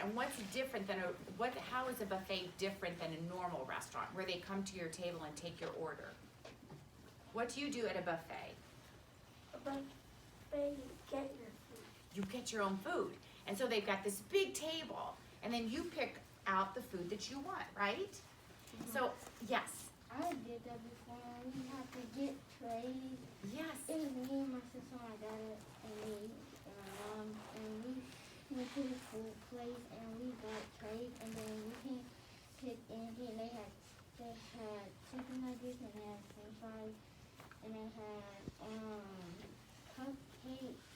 and what's different than how is a buffet different than a normal restaurant where they come to your table and take your order? What do you do at a buffet? A buffet, you get your food. You get your own food. And so they've got this big table, and then you pick out the food that you want, right? So, yes. I did that before. We had to get trays. Yes. It was me and my sister, my dad, and me, and my mom, and we went to the food place and we got trays, and then we can pick anything. They had chicken nuggets, and they had French fries, and they had cupcakes,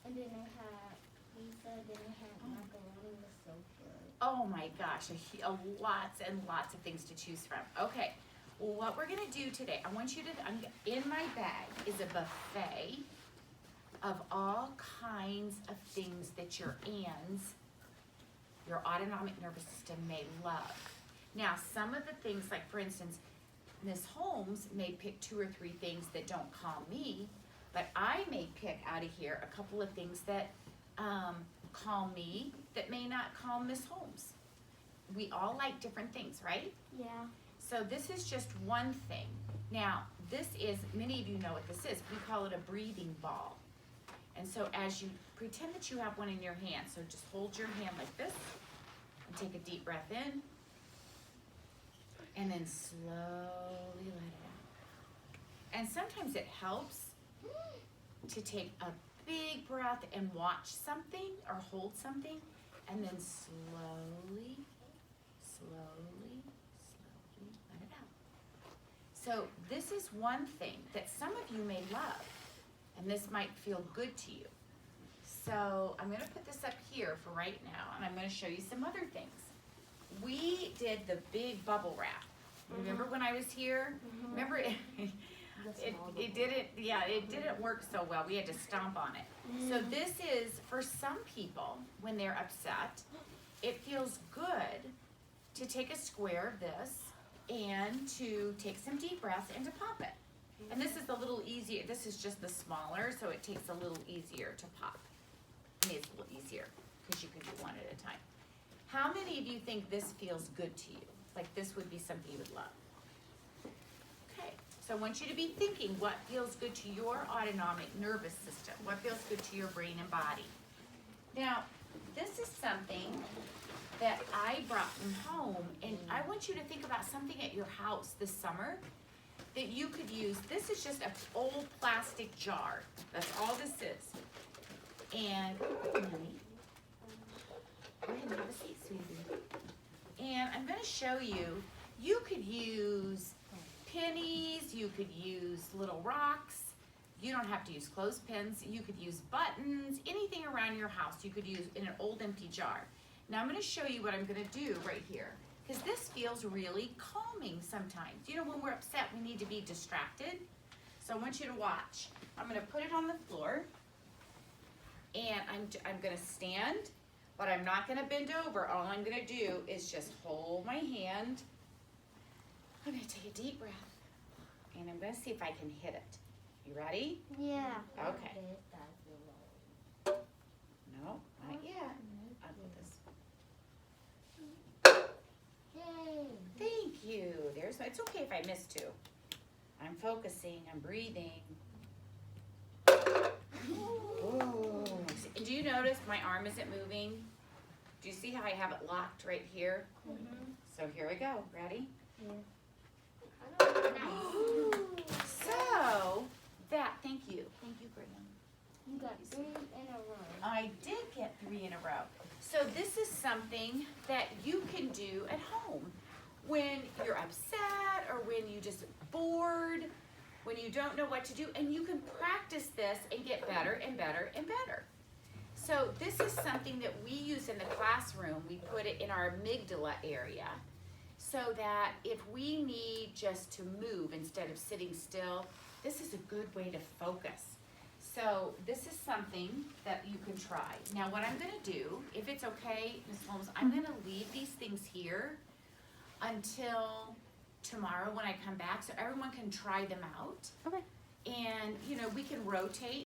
and then they had pizza, then they had macaroni. It was so good. Oh my gosh, lots and lots of things to choose from. Okay, well, what we're gonna do today, I want you to, in my bag is a buffet of all kinds of things that your autonomic nervous system may love. Now, some of the things, like for instance, Miss Holmes may pick 2 or 3 things that don't calm me, but I may pick out of here a couple of things that calm me that may not calm Miss Holmes. We all like different things, right? Yeah. So this is just one thing. Now, this is, many of you know what this is. We call it a breathing ball. And so as you pretend that you have one in your hand, so just hold your hand like this and take a deep breath in and then slowly let it out. And sometimes it helps to take a big breath and watch something or hold something and then slowly let it out. So this is one thing that some of you may love, and this might feel good to you. So I'm gonna put this up here for right now, and I'm gonna show you some other things. We did the big bubble wrap. Remember when I was here? Remember it didn't work so well. We had to stomp on it. So this is, for some people, when they're upset, it feels good to take a square of this and to take some deep breaths and to pop it. And this is a little easier. This is just the smaller, so it takes a little easier to pop. I mean, it's a little easier because you can do one at a time. How many of you think this feels good to you? Like this would be something you would love? Okay, so I want you to be thinking what feels good to your autonomic nervous system, what feels good to your brain and body. Now, this is something that I brought from home, and I want you to think about something at your house this summer that you could use. This is just an old plastic jar. That's all this is. And, honey, go ahead and have a seat, sweetie. And I'm going to show you, you could use pennies, you could use little rocks, you don't have to use clothespins, you could use buttons, anything around your house you could use in an old empty jar. Now I'm going to show you what I'm going to do right here, because this feels really calming sometimes. You know, when we're upset, we need to be distracted. So I want you to watch. I'm going to put it on the floor, and I'm going to stand, but I'm not going to bend over. All I'm going to do is just hold my hand. I'm going to take a deep breath, and I'm going to see if I can hit it. You ready? Yeah. Okay. No, not yet. I'll put this. Yay. Thank you. It's okay if I miss 2. I'm focusing, I'm breathing. Ooh. Do you notice my arm isn't moving? Do you see how I have it locked right here? So here we go. Ready? Yeah. So, thank you. Thank you, Graham. You got 3 in a row. I did get 3 in a row. So this is something that you can do at home when you're upset or when you're just bored, when you don't know what to do, and you can practice this and get better and better and better. So this is something that we use in the classroom. We put it in our amygdala area so that if we need just to move instead of sitting still, this is a good way to focus. So this is something that you can try. Now what I'm going to do, if it's okay, Ms. Holmes, I'm going to leave these things here until tomorrow when I come back so everyone can try them out. Okay. And, you know, we can rotate